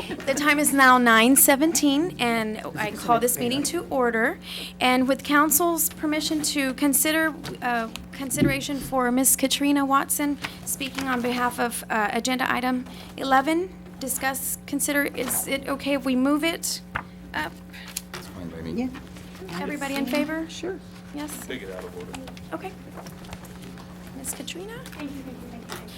The time is now 9:17, and I call this meeting to order. And with council's permission to consideration for Ms. Katrina Watson speaking on behalf of agenda item 11, is it okay if we move it up? It's fine by me. Yeah. Everybody in favor? Sure. Yes? Take it out of order. Okay. Ms. Katrina?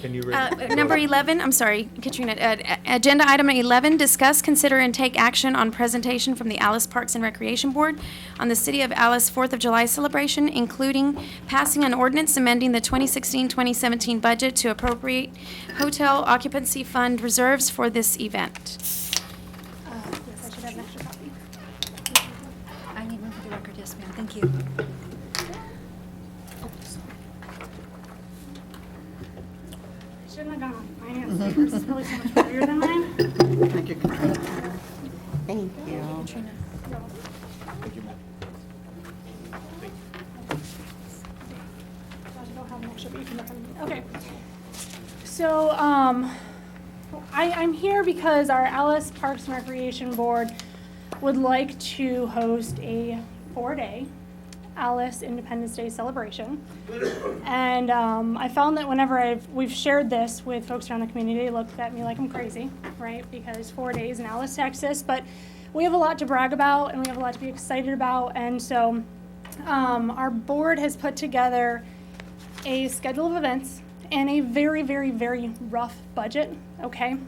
Can you read? Number 11, I'm sorry, Katrina. Agenda item 11, discuss, consider, and take action on presentation from the Alice Parks and Recreation Board on the City of Alice 4th of July celebration, including passing an ordinance amending the 2016-2017 budget to appropriate hotel occupancy fund reserves for this event. Yes, I should have an extra copy. I need one for the record, yes, ma'am. Thank you. Shouldn't have gone on finance. This is really so much prettier than mine. Thank you, Katrina. Thank you. I don't have an extra, but you can look on me. Okay. So, I'm here because our Alice Parks and Recreation Board would like to host a 4-day Alice Independence Day celebration. And I found that whenever we've shared this with folks around the community, they look at me like I'm crazy, right? Because 4 days in Alice, Texas, but we have a lot to brag about and we have a lot to be excited about. And so our board has put together a schedule of events and a very, very, very rough budget, okay?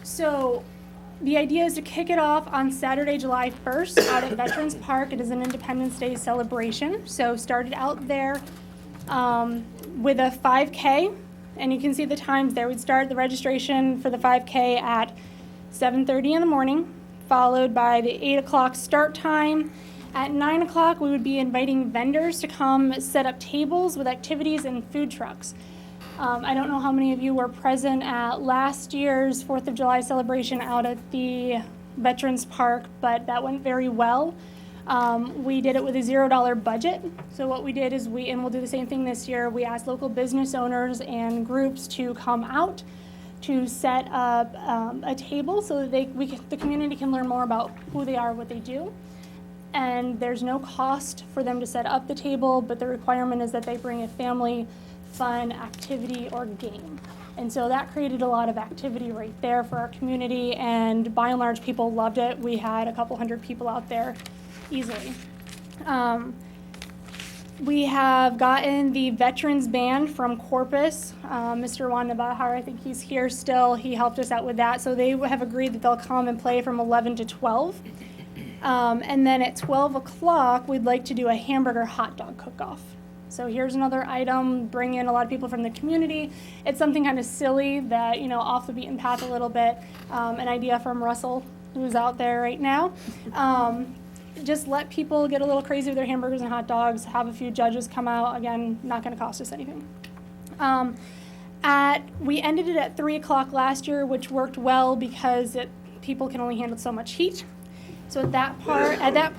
So the idea is to kick it off on Saturday, July 1st out at Veterans Park. It is an Independence Day celebration. So started out there with a 5K, and you can see the times there. We'd start the registration for the 5K at 7:30 in the morning, followed by the 8 o'clock start time. At 9 o'clock, we would be inviting vendors to come set up tables with activities and food trucks. I don't know how many of you were present at last year's 4th of July celebration out at the Veterans Park, but that went very well. We did it with a $0 budget. So what we did is and we'll do the same thing this year, we asked local business owners and groups to come out to set up a table so that the community can learn more about who they are, what they do. And there's no cost for them to set up the table, but the requirement is that they bring a family fun activity or game. And so that created a lot of activity right there for our community, and by and large people loved it. We had a couple hundred people out there easily. We have gotten the Veterans Band from Corpus. Mr. Juan Navahar, I think he's here still. He helped us out with that. So they have agreed that they'll come and play from 11 to 12. And then at 12 o'clock, we'd like to do a hamburger hot dog cook-off. So here's another item, bring in a lot of people from the community. It's something kind of silly that, off the beaten path a little bit. An idea from Russell, who's out there right now. Just let people get a little crazy with their hamburgers and hot dogs, have a few judges come out. Again, not gonna cost us anything. We ended it at 3 o'clock last year, which worked well because people can only handle so much heat. So at that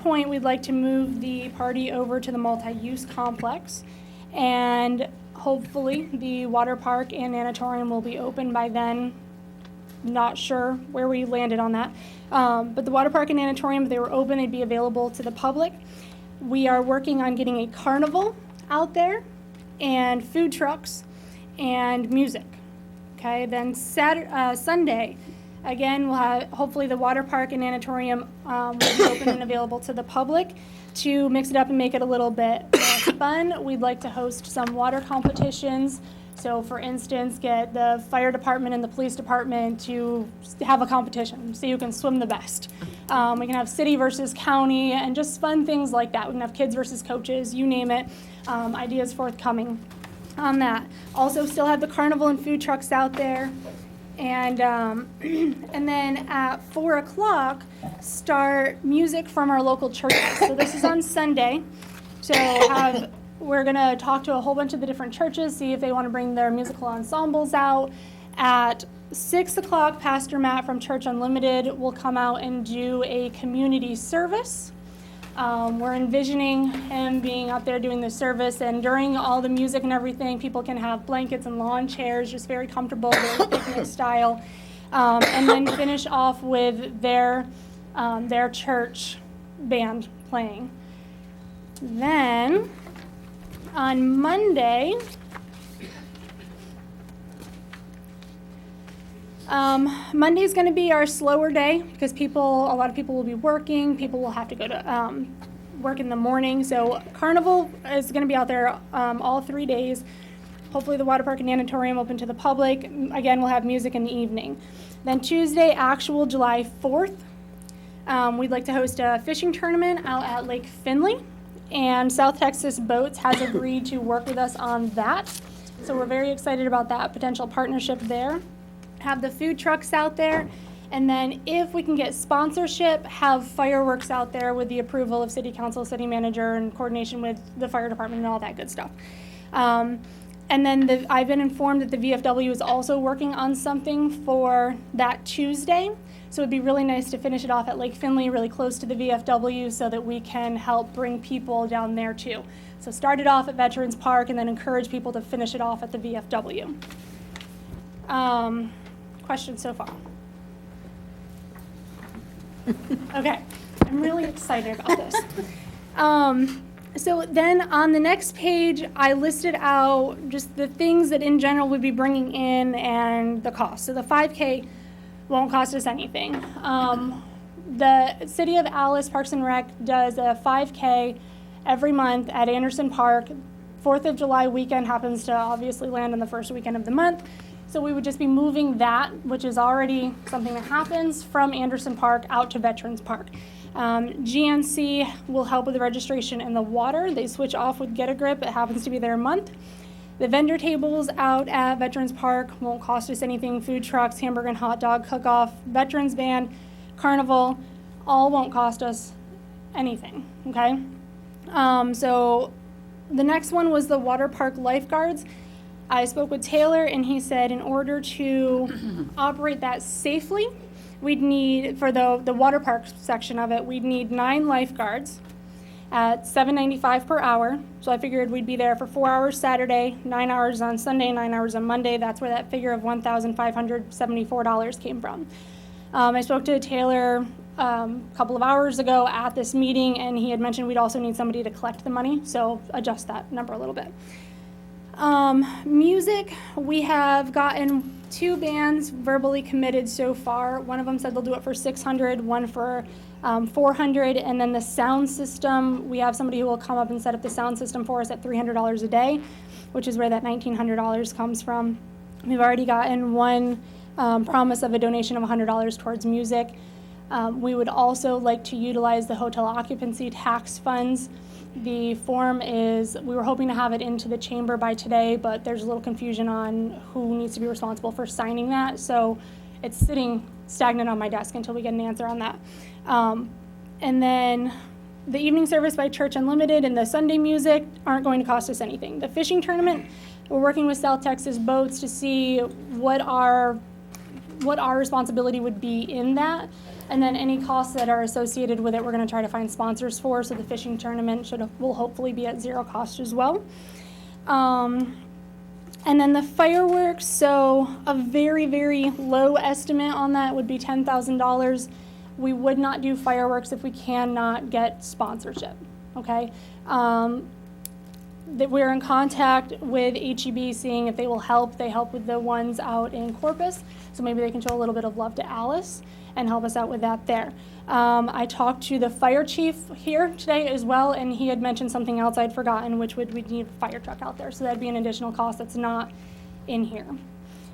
point, we'd like to move the party over to the multi-use complex, and hopefully the water park and natatorium will be open by then. Not sure where we landed on that, but the water park and natatorium, if they were open, they'd be available to the public. We are working on getting a carnival out there, and food trucks, and music. Okay, then Sunday. Again, we'll have, hopefully the water park and natatorium will be open and available to the public. To mix it up and make it a little bit more fun, we'd like to host some water competitions. So for instance, get the fire department and the police department to have a competition, so you can swim the best. We can have city versus county and just fun things like that. We can have kids versus coaches, you name it. Ideas forthcoming on that. Also still have the carnival and food trucks out there. And then at 4 o'clock, start music from our local churches. So this is on Sunday. So we're going to talk to a whole bunch of the different churches, see if they want to bring their musical ensembles out. At 6 o'clock, Pastor Matt from Church Unlimited will come out and do a community service. We're envisioning him being out there doing the service, and during all the music and everything, people can have blankets and lawn chairs, just very comfortable, very picnic style. and then finish off with their church band playing. Then on Monday, Monday's going to be our slower day because a lot of people will be working. People will have to go to work in the morning. So Carnival is going to be out there all 3 days. Hopefully the water park and natatorium open to the public. Again, we'll have music in the evening. Then Tuesday, actual July 4th, we'd like to host a fishing tournament out at Lake Finley. And South Texas Boats has agreed to work with us on that. So we're very excited about that potential partnership there. Have the food trucks out there. And then if we can get sponsorship, have fireworks out there with the approval of city council, city manager, and coordination with the fire department and all that good stuff. And then I've been informed that the VFW is also working on something for that Tuesday. So it'd be really nice to finish it off at Lake Finley, really close to the VFW, so that we can help bring people down there too. So start it off at Veterans Park and then encourage people to finish it off at the VFW. Questions so far? Okay, I'm really excited about this. So then on the next page, I listed out just the things that in general we'd be bringing in and the cost. So the 5K won't cost us anything. The City of Alice Parks and Rec does a 5K every month at Anderson Park. 4th of July weekend happens to obviously land on the first weekend of the month. So we would just be moving that, which is already something that happens, from Anderson Park out to Veterans Park. GNC will help with the registration and the water. They switch off with Get a Grip. It happens to be their month. The vendor tables out at Veterans Park won't cost us anything. Food trucks, hamburger and hot dog cook-off, Veterans Band, Carnival, all won't cost us anything, okay? So the next one was the water park lifeguards. I spoke with Taylor and he said in order to operate that safely, we'd need, for the water park section of it, we'd need 9 lifeguards at $7.95 per hour. So I figured we'd be there for 4 hours Saturday, 9 hours on Sunday, 9 hours on Monday. That's where that figure of $1,574 came from. I spoke to Taylor a couple of hours ago at this meeting, and he had mentioned we'd also need somebody to collect the money, so adjust that number a little bit. Music, we have gotten 2 bands verbally committed so far. One of them said they'll do it for $600, one for $400, and then the sound system, we have somebody who will come up and set up the sound system for us at $300 a day, which is where that $1,900 comes from. We've already gotten one promise of a donation of $100 towards music. We would also like to utilize the hotel occupancy tax funds. The form is, we were hoping to have it into the chamber by today, but there's a little confusion on who needs to be responsible for signing that. So it's sitting stagnant on my desk until we get an answer on that. And then the evening service by Church Unlimited and the Sunday music aren't going to cost us anything. The fishing tournament, we're working with South Texas Boats to see what our responsibility would be in that. And then any costs that are associated with it, we're going to try to find sponsors for. So the fishing tournament will hopefully be at 0 cost as well. And then the fireworks, so a very, very low estimate on that would be $10,000. We would not do fireworks if we cannot get sponsorship, okay? That we're in contact with HEB, seeing if they will help. They help with the ones out in Corpus, so maybe they can show a little bit of love to Alice and help us out with that there. I talked to the fire chief here today as well, and he had mentioned something else I'd forgotten, which we'd need a fire truck out there, so that'd be an additional cost that's not in here.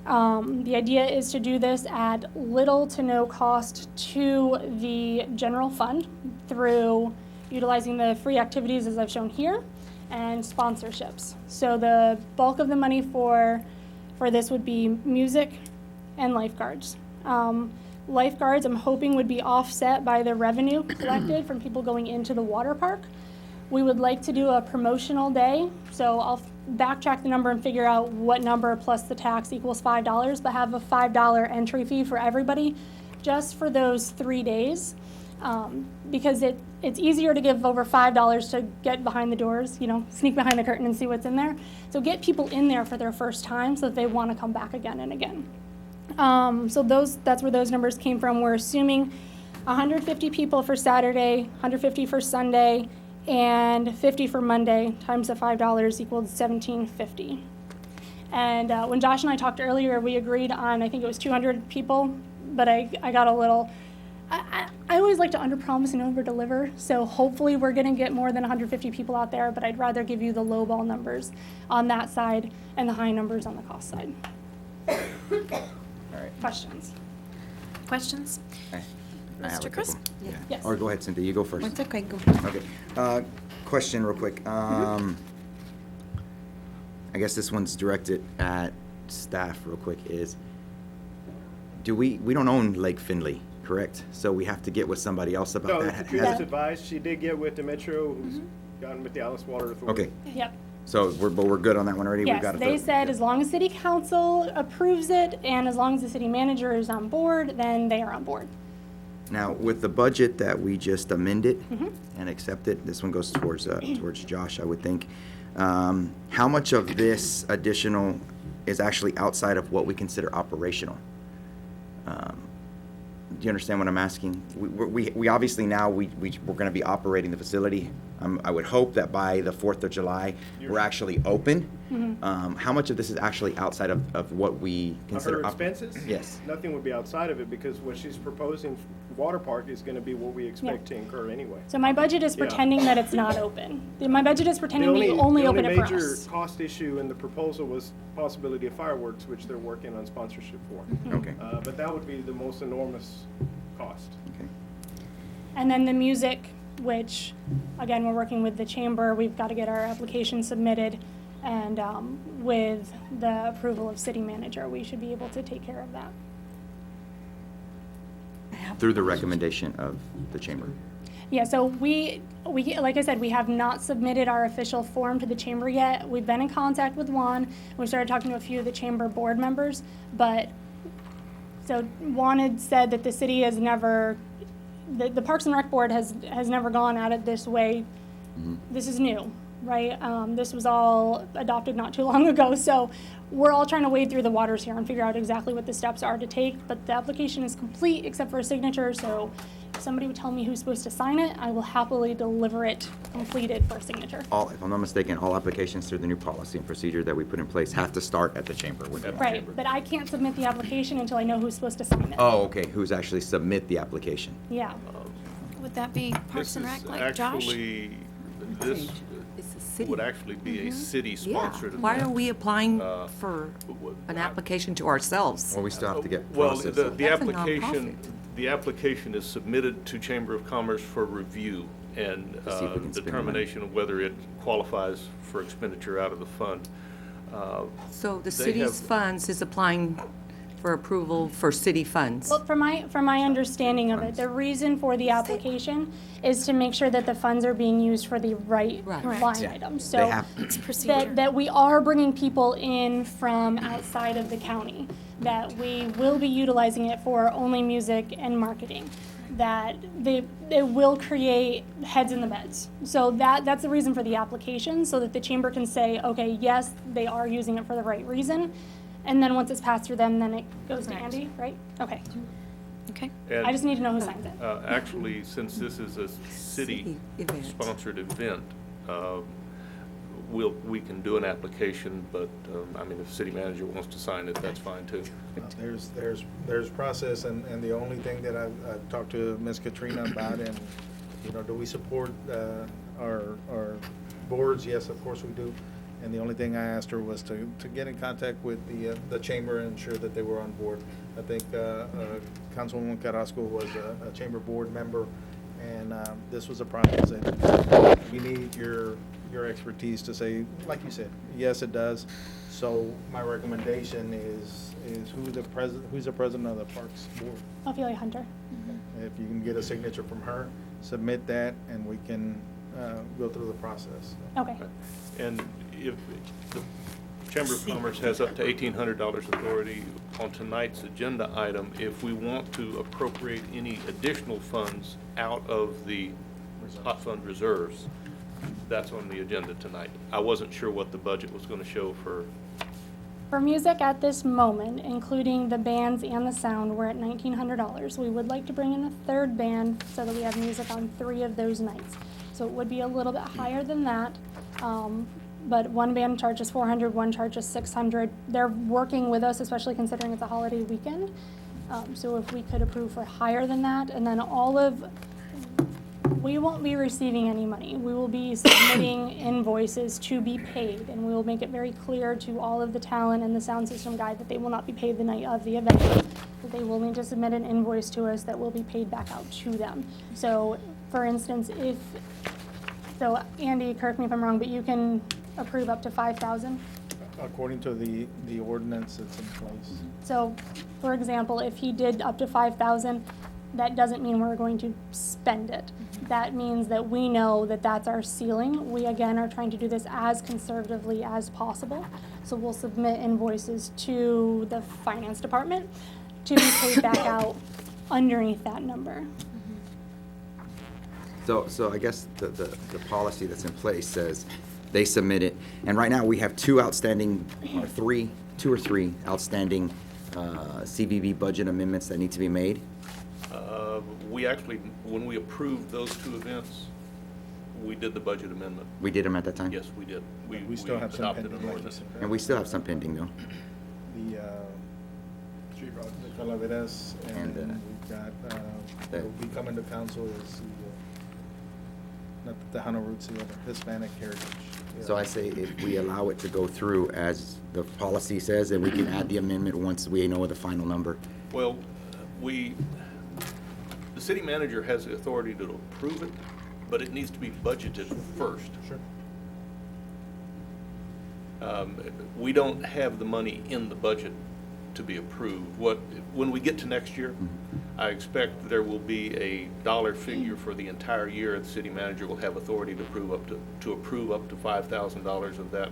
The idea is to do this at little to no cost to the general fund through utilizing the free activities as I've shown here and sponsorships. So the bulk of the money for this would be music and lifeguards. Lifeguards, I'm hoping, would be offset by the revenue collected from people going into the water park. We would like to do a promotional day, so I'll backtrack the number and figure out what number plus the tax equals $5, but have a $5 entry fee for everybody just for those 3 days, because it's easier to give over $5 to get behind the doors, sneak behind the curtain and see what's in there. So get people in there for their first time so that they want to come back again and again. So that's where those numbers came from. We're assuming 150 people for Saturday, 150 for Sunday, and 50 for Monday, times the $5 equals $17.50. And when Josh and I talked earlier, we agreed on, I think it was 200 people, but I got a little, I always like to underpromise and overdeliver, so hopefully we're gonna get more than 150 people out there, but I'd rather give you the lowball numbers on that side and the high numbers on the cost side. All right. Questions? Questions? I have a Mr. Chris? couple. Yeah. Yes. Or go ahead, Cynthia, you go first. It's okay, go. Okay. Question real quick. I guess this one's directed at staff real quick is, we don't own Lake Findlay, correct? So we have to get with somebody else about No, that? Katrina's advised, she did get with the Metro, who's gotten with the Alice Water Authority. Okay, Yep. so we're good on that one already? We've Yes, got it they through. said as long as city council approves it and as long as the city manager is on board, then they are on board. Now, with the budget that we just amended and accepted, this one goes towards Josh, I would think. How much of this additional is actually outside of what we consider operational? Do you understand what I'm asking? We obviously now, we're gonna be operating the facility. I would hope that by the 4th of July, we're actually open. How much of this is actually outside of what we Of consider? her expenses? Yes. Nothing would be outside of it, because what she's proposing, water park, is gonna be what we expect to incur anyway. So my budget is Yeah. pretending that it's not open. My budget is The pretending we only open it for major us. cost issue in the proposal was possibility of fireworks, which they're working on sponsorship for. Okay, But that would be the most enormous cost. okay. And then the music, which, again, we're working with the chamber. We've got to get our application submitted. And with the approval of city manager, we should be able to take care of that. Through the recommendation of the chamber. Yeah, so we, like I said, we have not submitted our official form to the chamber yet. We've been in contact with Juan. We started talking to a few of the chamber board members, but, so Juan had said that the city has never, the Parks and Rec Board has never gone at it this way. This is new, right? This was all adopted not too long ago, so we're all trying to wade through the waters here and figure out exactly what the steps are to take, but the application is complete except for a signature, so if somebody would tell me who's supposed to sign it, I will happily deliver it completed for a signature. If I'm not mistaken, all applications through the new policy and procedure that we put in place have to start at the chamber. Right, but I can't submit the application until I know who's supposed to sign it. Oh, okay, who's actually submit the application? Yeah, Would that be Parks and Rec, like Josh? This It's a city. would actually be a Yeah, city-sponsored event. why are we applying for w- an application to ourselves? Well, we still have to get Well, processed. the That's a application, nonprofit. the application is submitted to Chamber of Commerce for review and To see if we can spend money. determination of whether it qualifies for expenditure out of the fund. So the They city's have- funds is applying for approval for city funds? well, from my understanding of it, the reason for the application is to make sure that the funds are being used for the right Right. Correct. line Yeah. item. They So have, It's procedure. that we are bringing people in from outside of the county, that we will be utilizing it for only music and marketing, that it will create heads in the beds. So that's the reason for the application, so that the chamber can say, okay, yes, they are using it for the right reason. And then once it's passed through them, then it goes to Correct. Andy, right? Okay. Okay. I just need to know who signs it. Actually, since this is a City event. city-sponsored event, we can do an application, but, I mean, if the city manager wants to sign it, that's fine too. There's process, and the only thing that I've talked to Ms. Katrina about, and, do we support our boards? Yes, of course we do. And the only thing I asked her was to get in contact with the chamber and ensure that they were on board. I think Councilwoman Carrasco was a chamber board member, and this was a process that we need your expertise to say, like you said, yes, it does. So my recommendation is who's the president of the Parks Board? Ophelia Hunter. If you can get a signature from her, submit that, and we can go through the process. Okay. And if the Chamber of Commerce has up to $1,800 authority on tonight's agenda item, if we want to appropriate any additional funds out of the hot fund reserves, that's on the agenda tonight. I wasn't sure what the budget was going to show for For music at this moment, including the bands and the sound, we're at $1,900. We would like to bring in a third band so that we have music on 3 of those nights. So it would be a little bit higher than that. But one band charges $400, one charges $600. They're working with us, especially considering it's a holiday weekend. So if we could approve for higher than that, and then we won't be receiving any money. We will be submitting invoices to be paid, and we will make it very clear to all of the talent and the sound system guide that they will not be paid the night of the event, that they will need to submit an invoice to us that will be paid back out to them. So, for instance, Andy, correct me if I'm wrong, but you can approve up to 5,000? According to the ordinance that's in place. So, for example, if he did up to 5,000, that doesn't mean we're going to spend it. That means that we know that that's our ceiling. We, again, are trying to do this as conservatively as possible. So we'll submit invoices to the finance department to be paid back out underneath that number. So I guess the policy that's in place says they submit it, and right now we have 2 outstanding, or 2 or 3 outstanding CVB budget amendments that need to be made. We actually, when we approved those 2 events, we did the budget amendment. We did them at that time? Yes, we did. We still have some adopted pending, an like you ordinance. said. And we still have some pending, though. The Calaveras, and And, then we've got, the- will be coming to council is not the Tejano Roots, the Hispanic Heritage. So I say if we allow it to go through as the policy says, then we can add the amendment once we know the final number. Well, the city manager has the authority to approve it, but it needs to be budgeted first. Sure. We don't have the money in the budget to be approved. When we get to next year, I expect there will be a dollar figure for the entire year. The city manager will have authority to approve up to $5,000 of that.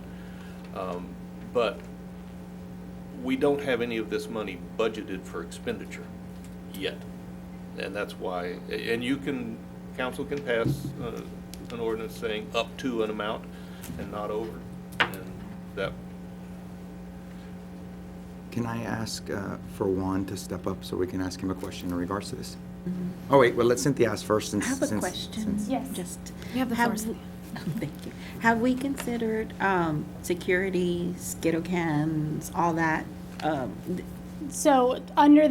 But we don't have any of this money budgeted for expenditure yet. And that's why, and council can pass an ordinance saying up to an amount and not over. And that, Can I ask for Juan to step up so we can ask him a question in regards to this? Oh, wait, well, let Cynthia ask first since. I have a since- question. since- Yes. Just. You have the have floor, we- Thank you. Have we considered security, Skittle cans, all that? So under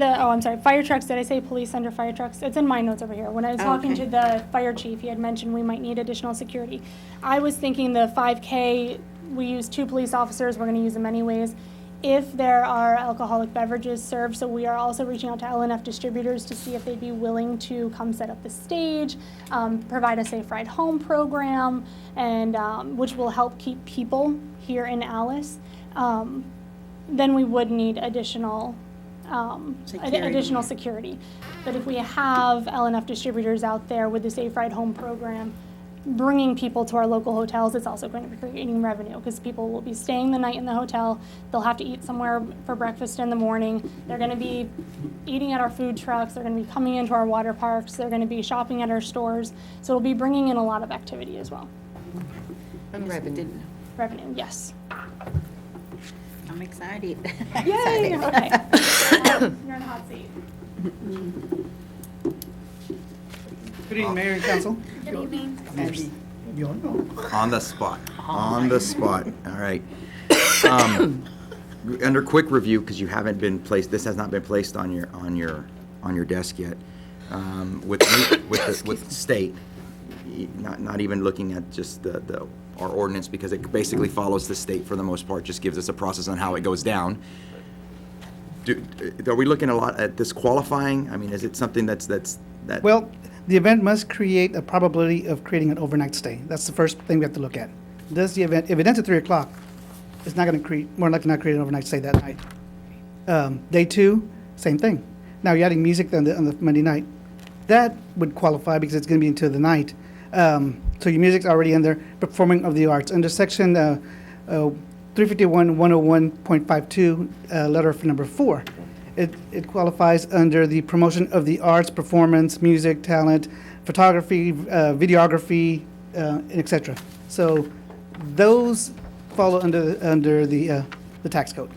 fire trucks, did I say police under fire trucks? It's in my notes over here. When I was talking Okay. to the fire chief, he had mentioned we might need additional security. I was thinking the 5K, we use 2 police officers, we're gonna use them anyways. If there are alcoholic beverages served, so we are also reaching out to LNF distributors to see if they'd be willing to come set up the stage, provide a safe ride home program, and which will help keep people here in Alice. Then we would need additional security. But if we have LNF distributors out there with the Safe Ride Home program, bringing people to our local hotels, it's also going to be creating revenue because people will be staying the night in the hotel. They'll have to eat somewhere for breakfast in the morning. They're going to be eating at our food trucks. They're going to be coming into our water parks. They're going to be shopping at our stores. So it'll be bringing in a lot of activity as well. Revenue. Revenue, yes. I'm excited. Yay! Excited. Okay. You're in a hot seat. Good evening, Mayor and Council. Good evening. Andy. On the spot, on the spot, all right. Under quick review, because you haven't been placed, this has not been placed on your desk yet. With state, not even looking at just our ordinance, because it basically follows the state for the most part, just gives us a process on how it goes down. Are we looking a lot at disqualifying? I mean, is it something that? Well, the event must create a probability of creating an overnight stay. That's the first thing we have to look at. Does the event, if it ends at 3 o'clock, it's not going to create, more likely not create an overnight stay that night. Day 2, same thing. Now you're adding music on the Monday night. That would qualify because it's going to be into the night. So your music's already in there. Performing of the arts. Under section 351 101.52, letter of number 4. It qualifies under the promotion of the arts, performance, music, talent, photography, videography, etc. So those follow under the tax code.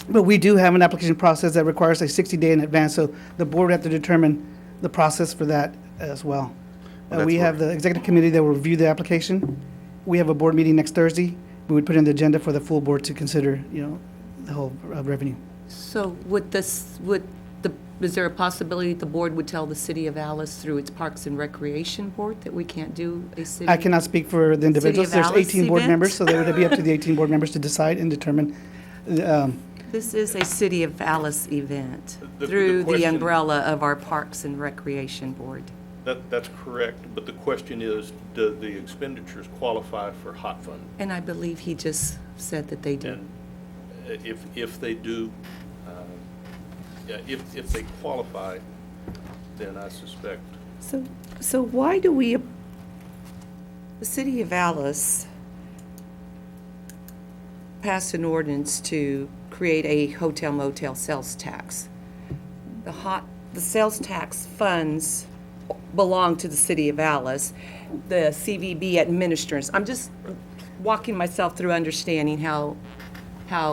But we do have an application process that requires a 60-day in advance, so the board would have to determine the process for that as well. Well, We that's have where- the executive committee that will review the application. We have a board meeting next Thursday. We would put in the agenda for the full board to consider, the whole revenue. So is there a possibility the board would tell the city of Alice through its Parks and Recreation Board that we can't do a city? I cannot speak for the individuals. of There's Alice 18 board event? members, so they would be up to the 18 board members to decide and determine. This is a City of Alice event The through the question- umbrella of our Parks and Recreation Board. That's correct, but the question is, do the expenditures qualify for hot fund? And I believe he just said that they do. And if they do, if they qualify, then I suspect. So why do we, the City of Alice passed an ordinance to create a hotel motel sales tax. The sales tax funds belong to the City of Alice. The CVB administers. I'm just walking myself through understanding how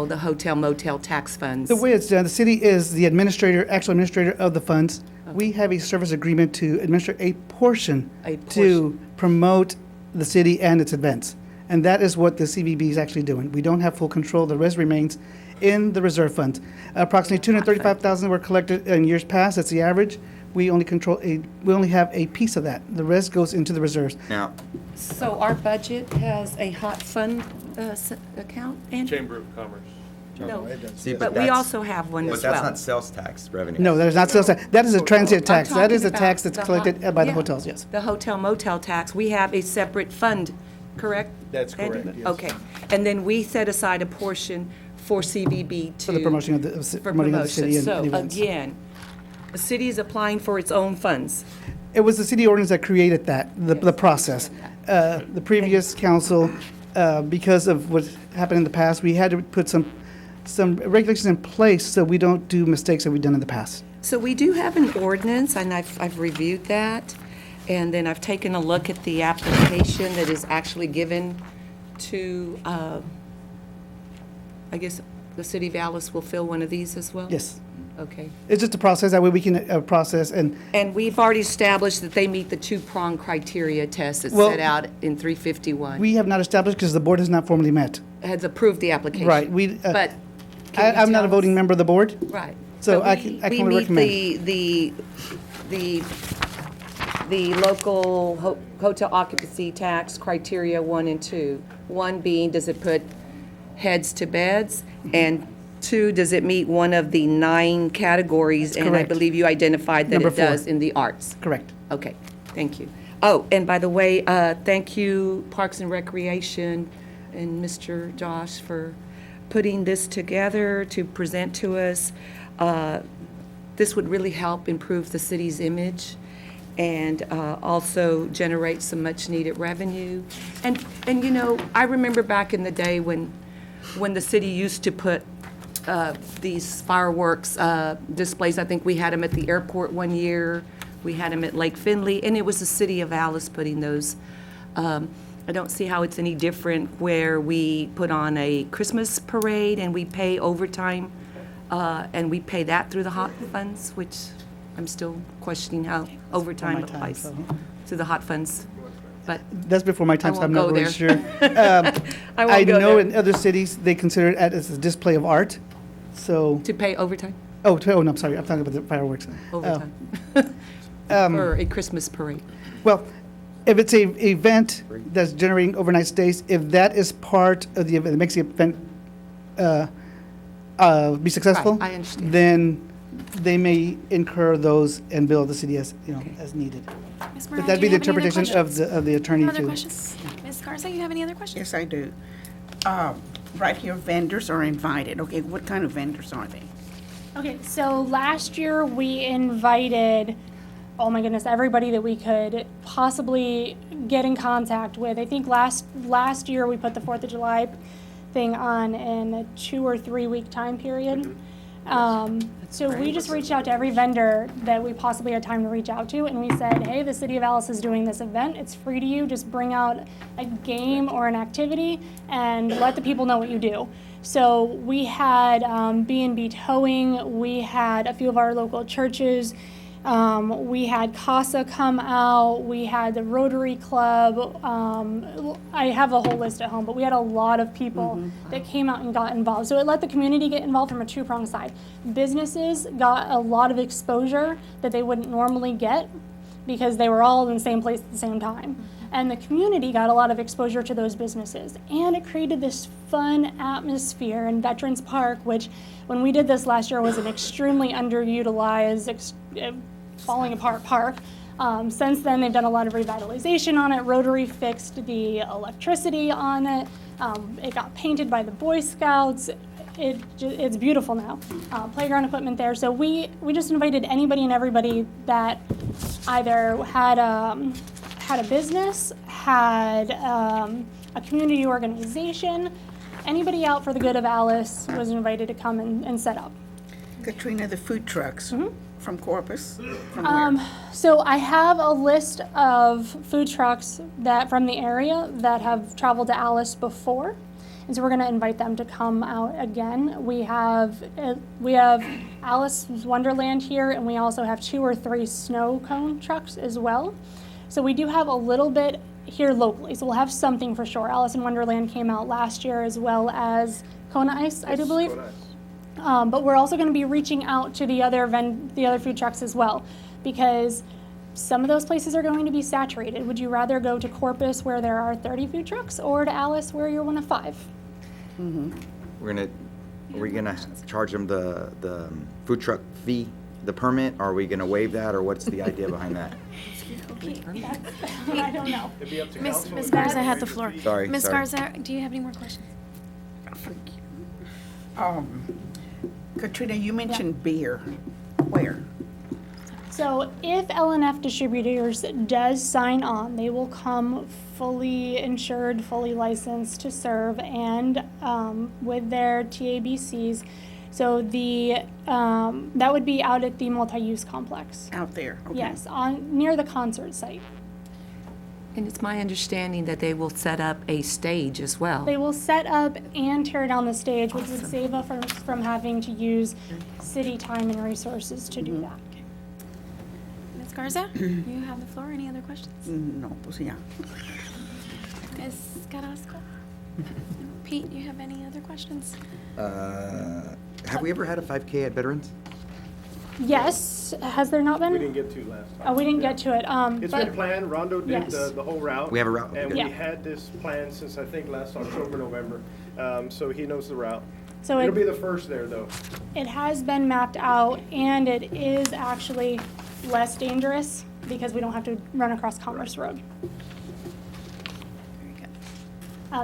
the hotel motel tax funds. The way it's done, the city is the actual administrator of the funds. We have a service agreement to administer a portion A to portion. promote the city and its events. And that is what the CVB is actually doing. We don't have full control. The rest remains in the reserve fund. Approximately 235,000 were collected in years past. That's the average. We only have a piece of that. The rest goes into the reserves. Now, So our budget has a hot fund account, Andrew? Chamber of Commerce. No, it doesn't. see, but we that's- also have one But as that's well. not sales tax revenue. No, that is not sales tax. That is a transient tax. That is a talking tax about that's the hot- collected by the yeah, hotels, yes. The hotel motel tax, we have a separate fund, correct? That's Andrew? correct, yes. Okay, and then we set aside a portion for CVB to. For the promotion of the, For promoting of the city promotion. and events. So again, the city is applying for its own funds. It was the city ordinance that created that, the process. The previous council, because of what happened in the past, we had to put some regulations in place so we don't do mistakes that we've done in the past. So we do have an ordinance, and I've reviewed that, and then I've taken a look at the application that is actually given to, I guess, the city of Alice will fill one of these as well? Yes. Okay. It's just a process, that way we can process and, And we've already established that they meet the two-prong criteria test that's Well, set out in 351. we have not established because the board has not formally met. Has approved the application. Right, But can you I'm not a tell voting us- member of the board. Right. So But I we- can only recommend. We meet the local hotel occupancy tax criteria 1 and 2. 1 being, does it put heads to beds? And 2, does it meet one of the 9 categories? And I correct. believe you identified that Number it 4. does in the arts. Correct. Okay, thank you. Oh, and by the way, thank you, Parks and Recreation and Mr. Josh, for putting this together to present to us. This would really help improve the city's image and also generate some much-needed revenue. And I remember back in the day when the city used to put these fireworks displays. I think we had them at the airport one year. We had them at Lake Finley, and it was the City of Alice putting those. I don't see how it's any different where we put on a Christmas parade and we pay overtime, and we pay that through the hot funds, which I'm still questioning how overtime my time, applies so. to the hot funds. But That's before my time, so won't I'm not go really there. sure. I I won't go know there. in other cities, they consider it as a display of art, so, To pay overtime? no, I'm sorry, I'm talking about the fireworks. Overtime. Um, For a Christmas parade. Well, if it's a event that's generating overnight stays, if that is part of the event, that makes the event be successful. Right, I understand. Then they may incur those and bill the city as, as needed. Ms. But Morales, that'd do be you the have any other interpretation of questions? the attorney No other too. questions? Ms. Garza, you have any other questions? Yes, I do. Right here, vendors are invited. Okay, what kind of vendors are they? Okay, so last year we invited, oh my goodness, everybody that we could possibly get in contact with. I think last year we put the 4th of July thing on in a 2 or 3 week time period. So we just reached out to every vendor that we possibly had time to reach out to, and we said, hey, the City of Alice is doing this event. It's free to you. Just bring out a game or an activity and let the people know what you do. So we had B&B Towing. We had a few of our local churches. We had CASA come out, we had the Rotary Club, I have a whole list at home, but we had a lot of people that came out and got involved. So it let the community get involved from a two-pronged side. Businesses got a lot of exposure that they wouldn't normally get because they were all in the same place at the same time. And the community got a lot of exposure to those businesses. And it created this fun atmosphere in Veterans Park, which when we did this last year was an extremely underutilized, falling apart park. Since then, they've done a lot of revitalization on it. Rotary fixed the electricity on it. It got painted by the Boy Scouts. It's beautiful now. Playground equipment there. So we just invited anybody and everybody that either had a business, had a community organization, anybody out for the good of Alice was invited to come and set up. Katrina, the food trucks from Corpus, from where? So I have a list of food trucks that from the area that have traveled to Alice before, and so we're going to invite them to come out again. We have Alice's Wonderland here, and we also have 2 or 3 snow cone trucks as well. So we do have a little bit here locally, so we'll have something for sure. Alice in Wonderland came out last year, as well as Kona Ice, I do believe. Kona Ice. But we're also going to be reaching out to the other food trucks as well, because some of those places are going to be saturated. Would you rather go to Corpus where there are 30 food trucks, or to Alice where you're one of 5? Are we gonna charge them the food truck fee, the permit? Are we gonna waive that, or what's the idea behind that? I don't know. It'd be up to Ms. council. Ms. if Garza they had the agree floor. to the- Sorry, Ms. sorry. Garza, do you have any more questions? Katrina, you mentioned beer. Where? So if LNF Distributors does sign on, they will come fully insured, fully licensed to serve, and with their TABCs. So that would be out at the multi-use complex. Out there? Okay. Yes, near the concert site. And it's my understanding that they will set up a stage as well. They will set up and tear down the stage, which would save us from having to use city time and resources to do that. Ms. Garza, you have the floor. Any other questions? No, pues ya. Ms. Carrasco? Pete, you have any other questions? Have we ever had a 5K at Veterans? Yes, has there not been? We didn't get to last time. Oh, we didn't get to it. It's But been planned. Rondo did Yes. the whole route. We have a route? And Okay. we had this planned since, I think, last October, November. So he knows the route. So It'll be the first there, though. it has been mapped out, and it is actually less dangerous because we don't have to run across Commerce Road. Very good.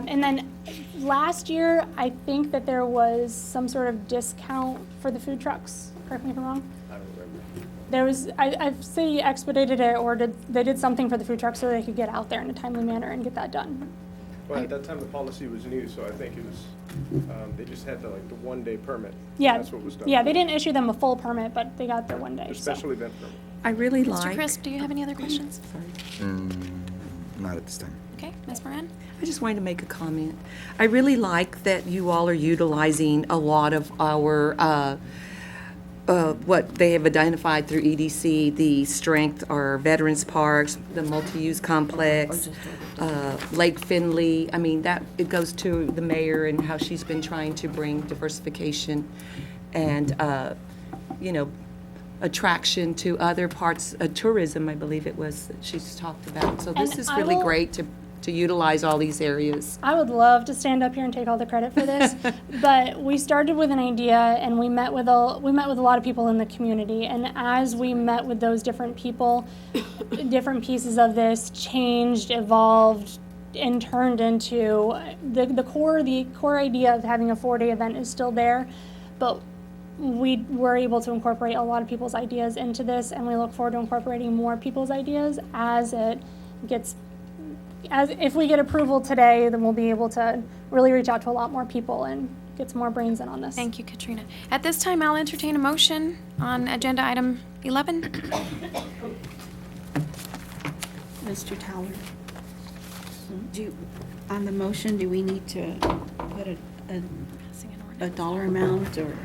And then last year, I think that there was some sort of discount for the food trucks. Correct me if I'm wrong. I don't remember. There was, I say expedited it, or they did something for the food trucks so they could get out there in a timely manner and get that done. Well, at that time, the policy was new, so I think it was, they just had the 1-day permit. Yeah, That's what was done. yeah, they didn't issue them a full permit, but they got their 1 day. A so. special event permit. I really Mr. like. Crisp, do you have any other questions? Not at this time. Okay, Ms. Moran? I just wanted to make a comment. I really like that you all are utilizing a lot of our, what they have identified through EDC, the strength, our veterans parks, the multi-use complex, Lake Finley. I mean, it goes to the mayor and how she's been trying to bring diversification and, attraction to other parts, tourism, I believe it was, that she's talked about. So this And is I really will- great to utilize all these areas. I would love to stand up here and take all the credit for this, but we started with an idea, and we met with a lot of people in the community. And as we met with those different people, different pieces of this changed, evolved, and turned into the core idea of having a 4-day event is still there, but we were able to incorporate a lot of people's ideas into this, and we look forward to incorporating more people's ideas if we get approval today, then we'll be able to really reach out to a lot more people and get some more brains in on this. Thank you, Katrina. At this time, I'll entertain a motion on agenda item 11. Mr. Tower, on the motion, do we need to put a dollar amount or?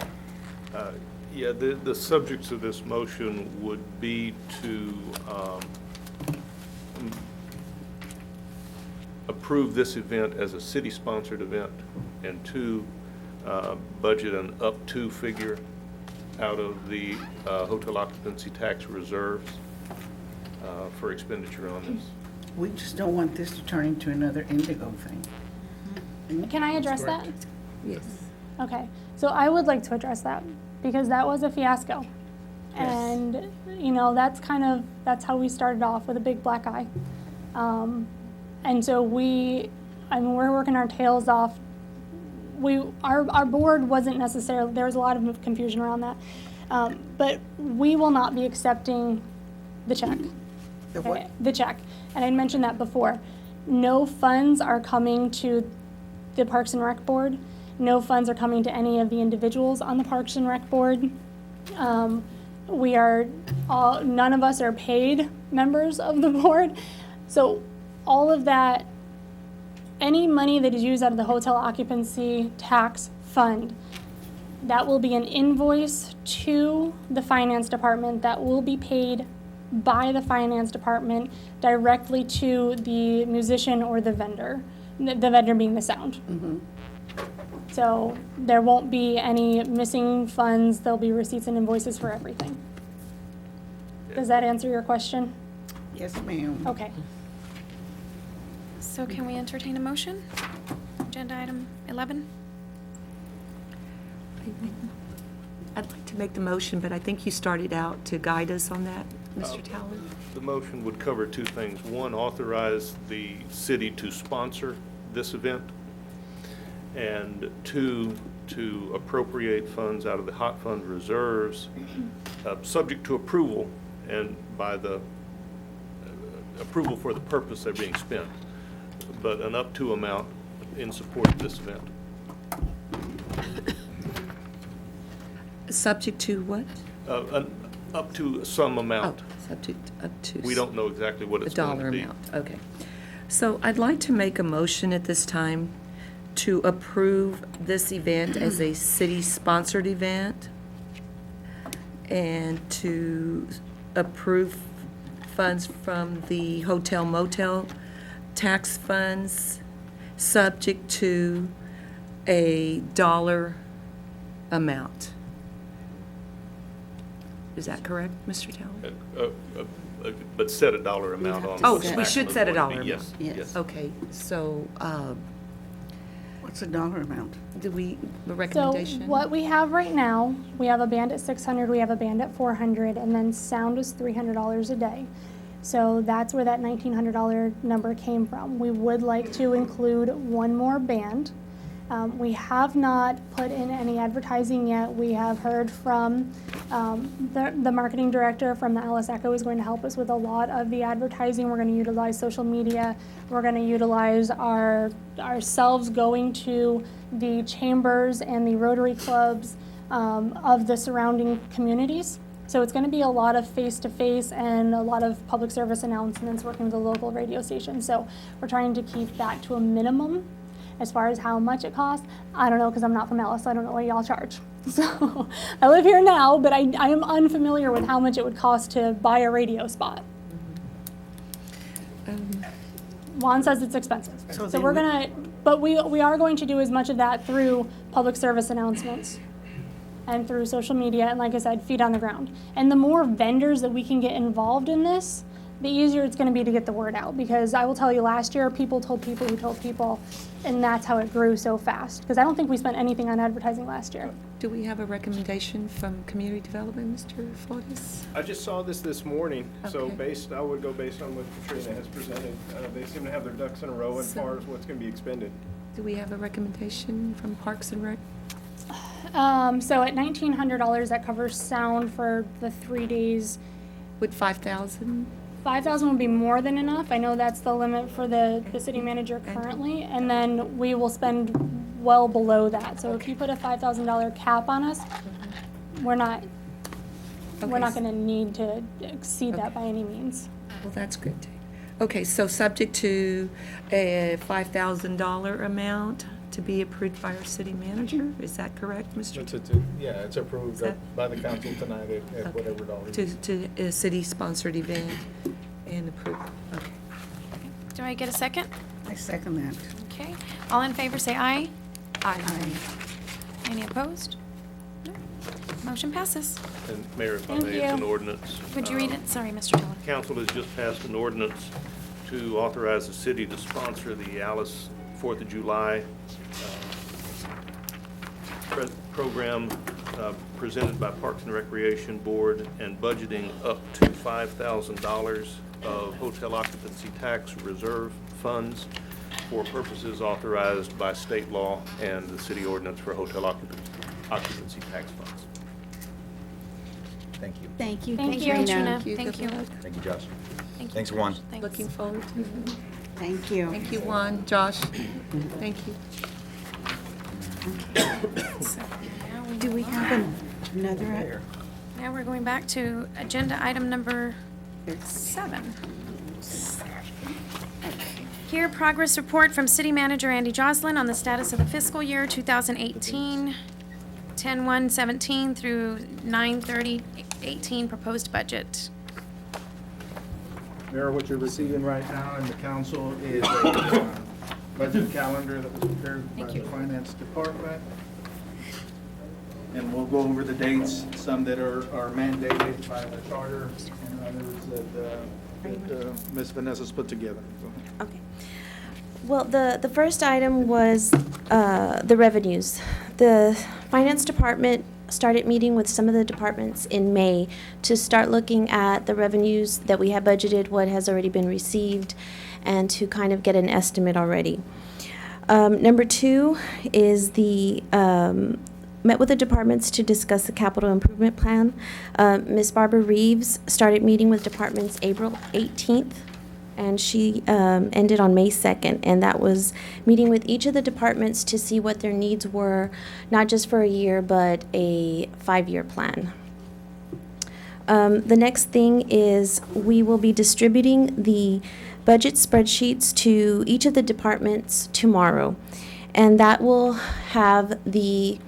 Yeah, the subjects of this motion would be to approve this event as a city-sponsored event, and to budget an up-to figure out of the hotel occupancy tax reserves for expenditure on this. We just don't want this to turn into another Indigo thing. Can I address that? Yes. Okay, so I would like to address that because that was a fiasco. And, you know, that's how we started off, with a big black eye. And so we're working our tails off. Our board wasn't necessarily, there was a lot of confusion around that. But we will not be accepting the check. The what? Okay, the check. And I mentioned that before. No funds are coming to the Parks and Rec Board. No funds are coming to any of the individuals on the Parks and Rec Board. None of us are paid members of the board. So all of that, any money that is used out of the hotel occupancy tax fund, that will be an invoice to the finance department that will be paid by the finance department directly to the musician or the vendor being the sound. So there won't be any missing funds. There'll be receipts and invoices for everything. Does that answer your question? Yes, ma'am. Okay. So can we entertain a motion? Agenda item 11. I'd like to make the motion, but I think you started out to guide us on that, Mr. Tower. The motion would cover two things. One, authorize the city to sponsor this event, and two, to appropriate funds out of the hot fund reserves, subject to approval, and by the approval for the purpose they're being spent, but an up to amount in support of this event. Subject to what? Up to some amount. Subject up to. We don't know exactly what The it's going dollar to be. amount, okay. So I'd like to make a motion at this time to approve this event as a city-sponsored event, and to approve funds from the hotel motel tax funds, subject to a dollar amount. Is that correct, Mr. Tower? But set a dollar amount on. Oh, what the we should maximum set a would dollar be. amount. Yes. Okay, so, What's the dollar amount? do we, a So recommendation? what we have right now, we have a band at 600, we have a band at 400, and then sound is $300 a day. So that's where that $1,900 number came from. We would like to include one more band. We have not put in any advertising yet. We have heard from the marketing director from the Alice Echo is going to help us with a lot of the advertising. We're going to utilize social media. We're going to utilize ourselves going to the chambers and the Rotary clubs of the surrounding communities. So it's going to be a lot of face-to-face and a lot of public service announcements working with the local radio station. So we're trying to keep that to a minimum. As far as how much it costs, I don't know, because I'm not from Alice, so I don't know what y'all charge. So I live here now, but I am unfamiliar with how much it would cost to buy a radio spot. Juan says it's expensive. So we're gonna, but we are going to do as much of that through public service announcements and through social media, and like I said, feet on the ground. And the more vendors that we can get involved in this, the easier it's going to be to get the word out. Because I will tell you, last year, people told people who told people, and that's how it grew so fast. Because I don't think we spent anything on advertising last year. Do we have a recommendation from community development, Mr. Flores? I just saw this morning, so Okay. I would go based on what Katrina has presented. They seem to have their ducks in a row as far as what's going to be expended. Do we have a recommendation from Parks and Rec? So at $1,900, that covers sound for the 3 days. Would 5,000? 5,000 would be more than enough. I know that's the limit for the city manager currently. And then we will spend well below that. So if you put a $5,000 cap on us, we're not gonna need to exceed that by any means. Well, that's good. Okay, so subject to a $5,000 amount to be approved by our city manager, is that correct, Mr.? It's approved by the council tonight at whatever dollar. To a city-sponsored event and approved, okay. Do I get a second? I second that. Okay. All in favor, say aye. Aye. Any opposed? No. Motion passes. And Mayor, if I Thank may, it's an you. ordinance. Would you read it? Sorry, Mr. Miller. Council has just passed an ordinance to authorize the city to sponsor the Alice 4th of July program presented by Parks and Recreation Board and budgeting up to $5,000 of hotel occupancy tax reserve funds for purposes authorized by state law and the city ordinance for hotel occupancy tax funds. Thank you. Thank you, Thank you. Katrina. Trina. Thank you. Thank you, Josh. Thank you. Thanks, Juan. Thanks. Looking forward to it. Thank you. Thank you, Juan, Josh. Thank you. So now we Do we move have on. another? Now we're going back to agenda item number 7. Here, progress report from City Manager Andy Joslin on the status of the fiscal year 2018, 10/1/17 through 9/30/18 proposed budget. Mayor, what you're receiving right now in the council is a budget calendar that was prepared by the finance department. And we'll go over the dates, some that are mandated by the charter and others that Ms. Vanessa's put together. Okay. Well, the first item was the revenues. The finance department started meeting with some of the departments in May to start looking at the revenues that we have budgeted, what has already been received, and to kind of get an estimate already. Number 2 is the met with the departments to discuss the capital improvement plan. Ms. Barbara Reeves started meeting with departments April 18th, and she ended on May 2nd, and that was meeting with each of the departments to see what their needs were, not just for a year, but a 5-year plan. The next thing is we will be distributing the budget spreadsheets to each of the departments tomorrow, and that will have the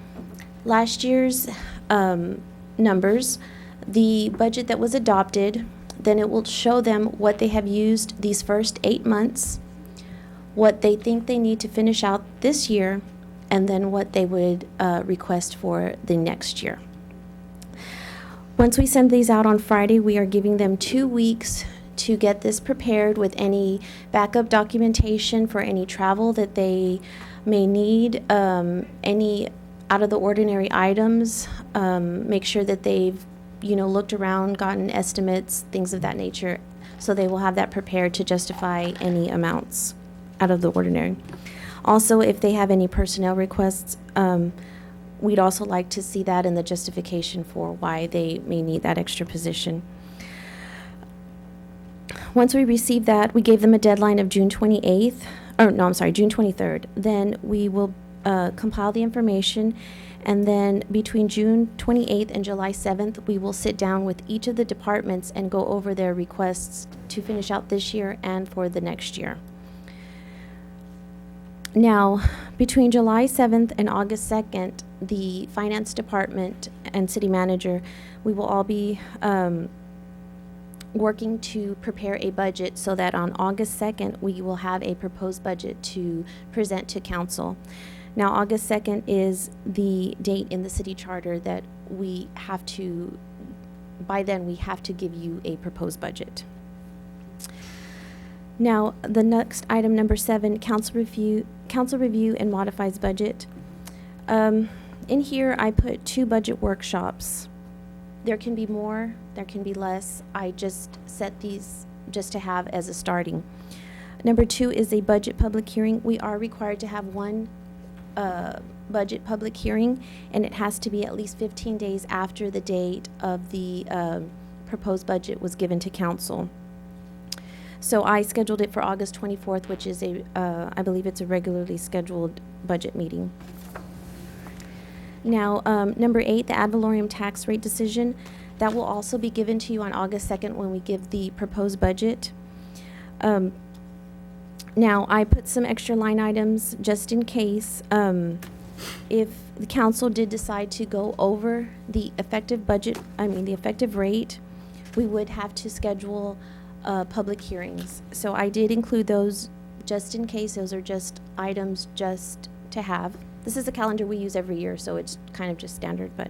last year's numbers, the budget that was adopted. Then it will show them what they have used these first 8 months, what they think they need to finish out this year, and then what they would request for the next year. Once we send these out on Friday, we are giving them 2 weeks to get this prepared with any backup documentation for any travel that they may need, any out of the ordinary items, make sure that they've looked around, gotten estimates, things of that nature, so they will have that prepared to justify any amounts out of the ordinary. Also, if they have any personnel requests, we'd also like to see that in the justification for why they may need that extra position. Once we receive that, we gave them a deadline of June 28th, June 23rd. Then we will compile the information, and then between June 28th and July 7th, we will sit down with each of the departments and go over their requests to finish out this year and for the next year. Now, between July 7th and August 2nd, the finance department and city manager, we will all be working to prepare a budget so that on August 2nd, we will have a proposed budget to present to council. Now, August 2nd is the date in the city charter that we have to, by then, we have to give you a proposed budget. Now, the next item, number 7, council review and modifies budget. In here, I put 2 budget workshops. There can be more, there can be less. I just set these just to have as a starting. Number 2 is a budget public hearing. We are required to have one budget public hearing, and it has to be at least 15 days after the date of the proposed budget was given to council. So I scheduled it for August 24th, which is I believe it's a regularly scheduled budget meeting. Now, number 8, the ad valorem tax rate decision. That will also be given to you on August 2nd when we give the proposed budget. Now, I put some extra line items just in case. If the council did decide to go over the effective the effective rate, we would have to schedule public hearings. So I did include those just in case. Those are just items just to have. This is a calendar we use every year, so it's kind of just standard, but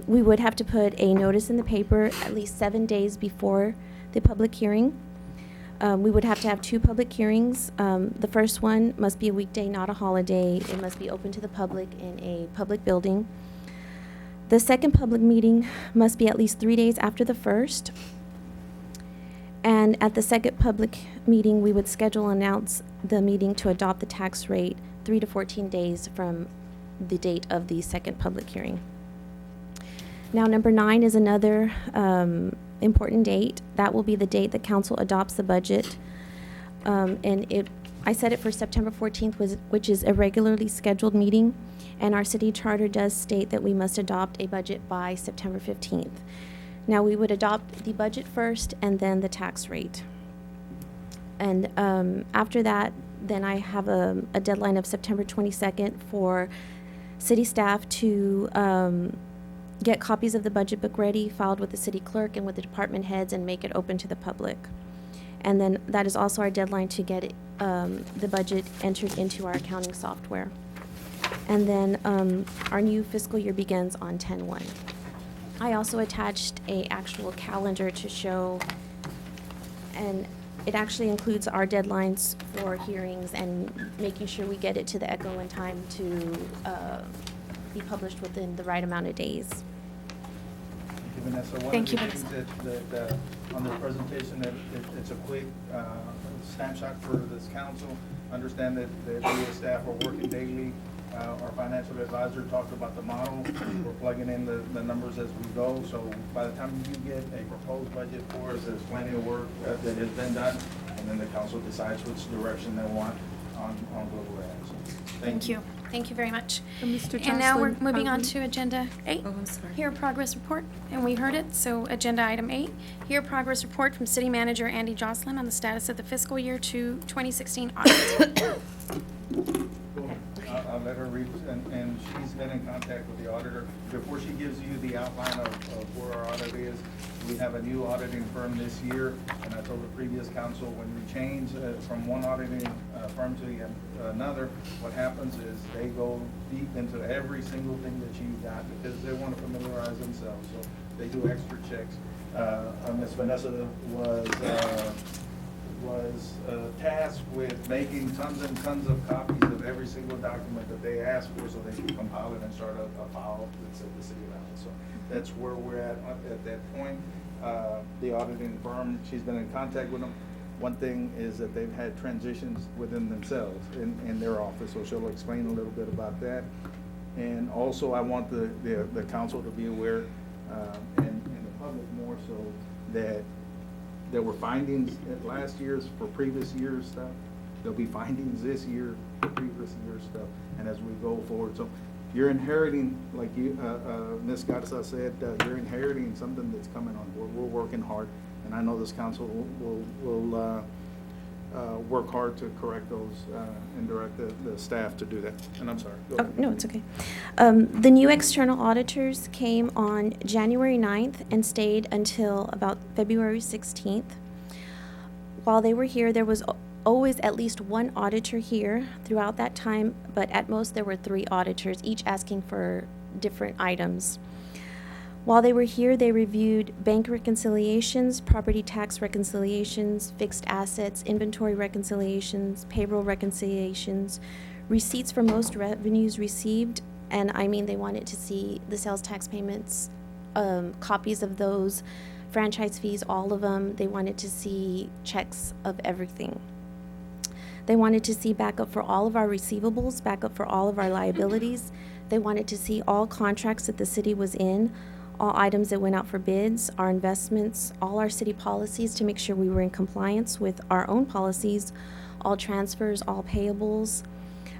we would have to put a notice in the paper at least 7 days before the public hearing. We would have to have 2 public hearings. The first one must be a weekday, not a holiday. It must be open to the public in a public building. The second public meeting must be at least 3 days after the first. And at the second public meeting, we would schedule and announce the meeting to adopt the tax rate 3 to 14 days from the date of the second public hearing. Now, number 9 is another important date. That will be the date that council adopts the budget. I set it for September 14th, which is a regularly scheduled meeting, and our city charter does state that we must adopt a budget by September 15th. Now, we would adopt the budget first and then the tax rate. And after that, then I have a deadline of September 22nd for city staff to get copies of the budget book ready, filed with the city clerk and with the department heads, and make it open to the public. And then that is also our deadline to get the budget entered into our accounting software. And then our new fiscal year begins on 10/1. I also attached a actual calendar to show, and it actually includes our deadlines for hearings and making sure we get it to the ECHO in time to be published within the right amount of days. Thank you, Vanessa. Thank you, One of the things that on the presentation, that it's a quick snapshot for this council. Understand that we as staff are working daily. Our financial advisor talked about the model. We're plugging in the numbers as we go. So by the time you get a proposed budget for us, there's plenty of work that has been done. And then the council decides which direction they want on where we're at. So, Thank you. Thank you very much. Mr. And now we're Jocelyn, moving on pardon? to Agenda 8. Oh, I'm sorry. Hear a progress report, and we heard it, so Agenda Item 8. Hear a progress report from City Manager Andy Jocelyn on the status of the fiscal year 2016 audit. I'll let her read, and she's been in contact with the auditor. Before she gives you the outline of where our audit is, we have a new auditing firm this year, and I told the previous council, when we change from one auditing firm to another, what happens is they go deep into every single thing that you got, because they want to familiarize themselves, so they do extra checks. Ms. Vanessa was tasked with making tons and tons of copies of every single document that they asked for, so they can compile it and start a file that's at the city of Alice. So that's where we're at that point. The auditing firm, she's been in contact with them. One thing is that they've had transitions within themselves in their office, so she'll explain a little bit about that. And also, I want the council to be aware, and the public more so, that there were findings at last year's for previous year's stuff. There'll be findings this year for previous year's stuff, and as we go forward. So you're inheriting, like Ms. Garza said, you're inheriting something that's coming on board. We're working hard, and I know this council will work hard to correct those and direct the staff to do that. And I'm sorry. Go Oh, ahead. no, it's okay. The new external auditors came on January 9th and stayed until about February 16th. While they were here, there was always at least one auditor here throughout that time, but at most there were 3 auditors, each asking for different items. While they were here, they reviewed bank reconciliations, property tax reconciliations, fixed assets, inventory reconciliations, payroll reconciliations, receipts for most revenues received, and I mean they wanted to see the sales tax payments, copies of those, franchise fees, all of them. They wanted to see checks of everything. They wanted to see backup for all of our receivables, backup for all of our liabilities. They wanted to see all contracts that the city was in, all items that went out for bids, our investments, all our city policies to make sure we were in compliance with our own policies, all transfers, all payables.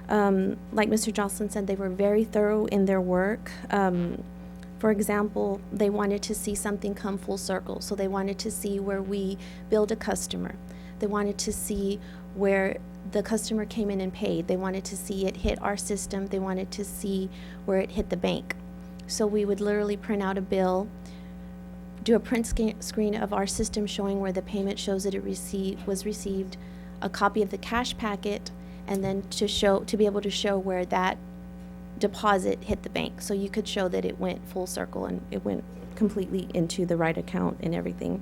Like Mr. Jocelyn said, they were very thorough in their work. For example, they wanted to see something come full circle. So they wanted to see where we billed a customer. They wanted to see where the customer came in and paid. They wanted to see it hit our system. They wanted to see where it hit the bank. So we would literally print out a bill, do a print screen of our system showing where the payment shows that it was received, a copy of the cash packet, and then to be able to show where that deposit hit the bank. So you could show that it went full circle and it went completely into the right account and everything.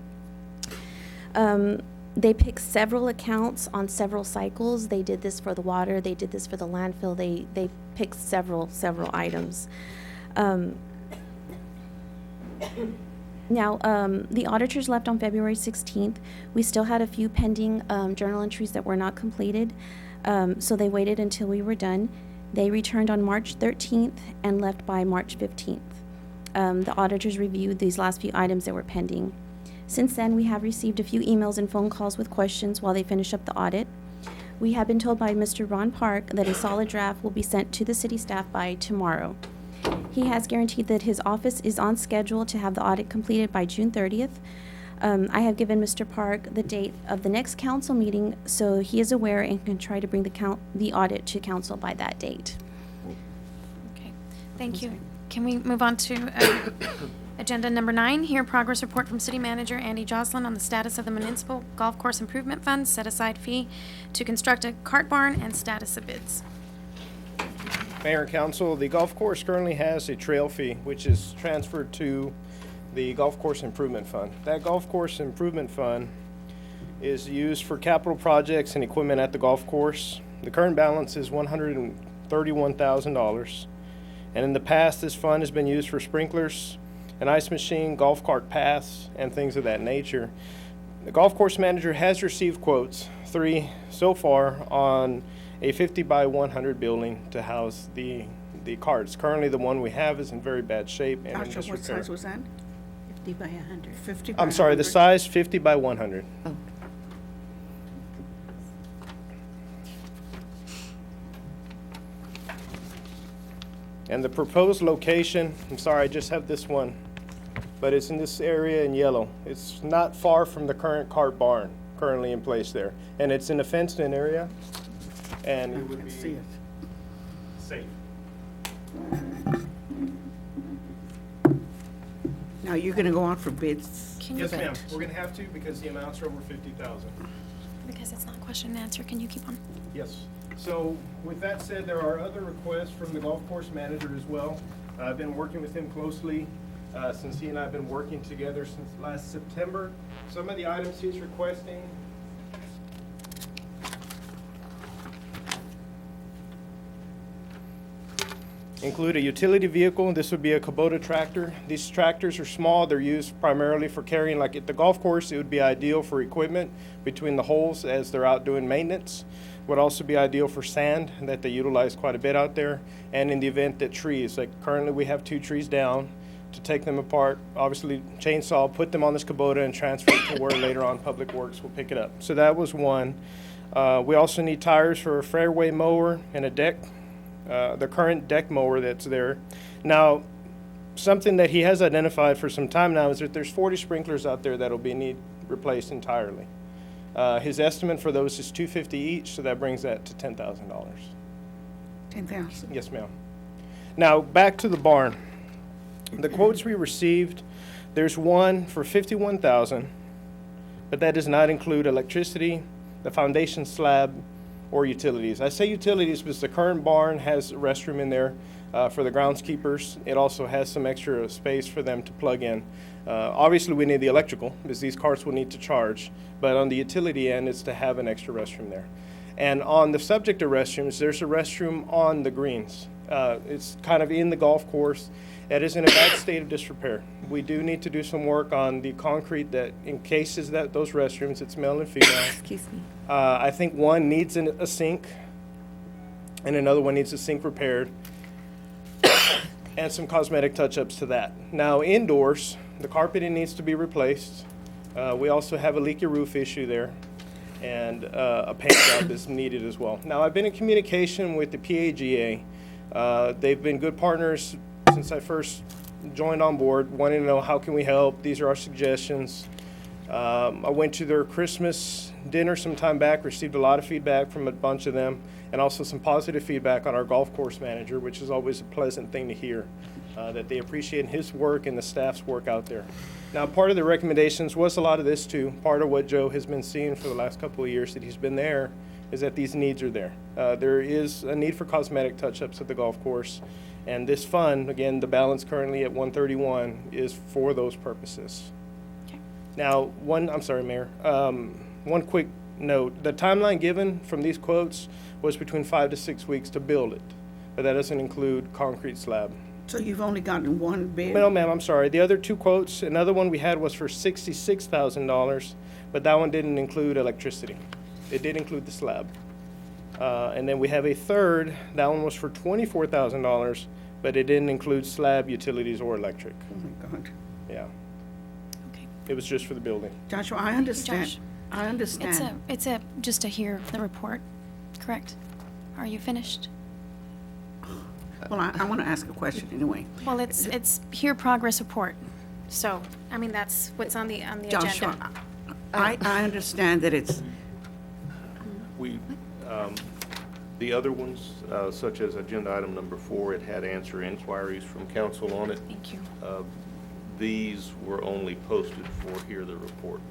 They picked several accounts on several cycles. They did this for the water. They did this for the landfill. They picked several items. Now, the auditors left on February 16th. We still had a few pending journal entries that were not completed, so they waited until we were done. They returned on March 13th and left by March 15th. The auditors reviewed these last few items that were pending. Since then, we have received a few emails and phone calls with questions while they finish up the audit. We have been told by Mr. Ron Park that a solid draft will be sent to the city staff by tomorrow. He has guaranteed that his office is on schedule to have the audit completed by June 30th. I have given Mr. Park the date of the next council meeting, so he is aware and can try to bring the audit to council by that date. Okay, thank you. Can we move on to agenda number 9? Hear progress report from City Manager Andy Jocelyn on the status of the Municipal Golf Course Improvement Fund set aside fee to construct a cart barn and status of bids. Mayor and council, the golf course currently has a trail fee, which is transferred to the Golf Course Improvement Fund. That Golf Course Improvement Fund is used for capital projects and equipment at the golf course. The current balance is $131,000. And in the past, this fund has been used for sprinklers, an ice machine, golf cart paths, and things of that nature. The golf course manager has received quotes, 3 so far, on a 50 by 100 building to house the carts. Currently, the one we have is in very bad shape and in Joshua, what disrepair. size was that? 50 by 100. 50 by I'm sorry, the 100? size 50 by 100. Oh. And the proposed location, I'm sorry, I just have this one, but it's in this area in yellow. It's not far from the current cart barn currently in place there. And it's in a fenced-in area, and it would I be see it. safe. Now, you're gonna go out for bids? Can Yes, you, ma'am. We're gonna have to because the amounts are over 50,000. because it's not question and answer, can you keep on? Yes. So with that said, there are other requests from the golf course manager as well. I've been working with him closely since he and I have been working together since last September. Some of the items he's requesting include a utility vehicle. This would be a Kubota tractor. These tractors are small. They're used primarily for carrying, like at the golf course, it would be ideal for equipment between the holes as they're out doing maintenance. Would also be ideal for sand that they utilize quite a bit out there. And in the event that trees, like currently we have 2 trees down, to take them apart, obviously chainsaw, put them on this Kubota and transfer it to where later on Public Works will pick it up. So that was one. We also need tires for a fairway mower and a deck. The current deck mower that's there. Now, something that he has identified for some time now is that there's 40 sprinklers out there that'll need replaced entirely. His estimate for those is $250 each, so that brings that to $10,000. 10,000. Yes, ma'am. Now, back to the barn. The quotes we received, there's one for $51,000, but that does not include electricity, the foundation slab, or utilities. I say utilities because the current barn has a restroom in there for the groundskeepers. It also has some extra space for them to plug in. Obviously, we need the electrical because these carts will need to charge, but on the utility end, it's to have an extra restroom there. And on the subject of restrooms, there's a restroom on the greens. It's kind of in the golf course. It is in a bad state of disrepair. We do need to do some work on the concrete that encases those restrooms. It's male and female. Excuse me. I think one needs a sink, and another one needs a sink repaired, and some cosmetic touch-ups to that. Now, indoors, the carpeting needs to be replaced. We also have a leaky roof issue there. and a paint job is needed as well. Now, I've been in communication with the PAGA. They've been good partners since I first joined on board, wanting to know how can we help. These are our suggestions. I went to their Christmas dinner some time back, received a lot of feedback from a bunch of them, and also some positive feedback on our golf course manager, which is always a pleasant thing to hear, that they appreciate his work and the staff's work out there. Now, part of the recommendations was a lot of this too. Part of what Joe has been seeing for the last couple of years that he's been there is that these needs are there. There is a need for cosmetic touch-ups at the golf course, and this fund, again, the balance currently at 131, is for those purposes. Now, I'm sorry, Mayor, one quick note. The timeline given from these quotes was between 5 to 6 weeks to build it, but that doesn't include concrete slab. So you've only gotten one bid? No, ma'am, I'm sorry. The other two quotes, another one we had was for $66,000, but that one didn't include electricity. It did include the slab. And then we have a third, that one was for $24,000, but it didn't include slab, utilities, or electric. Oh, my God. Yeah. Okay. It was just for the building. Joshua, I understand. Josh, I understand. Just to hear the report, correct? Are you finished? Well, I want to ask a question anyway. Well, it's hear progress report. So, I mean, that's what's on the Joshua, agenda. I understand that it's, The other ones, such as agenda item number 4, it had answer inquiries from council on it. Thank you. These were only posted for hear the report.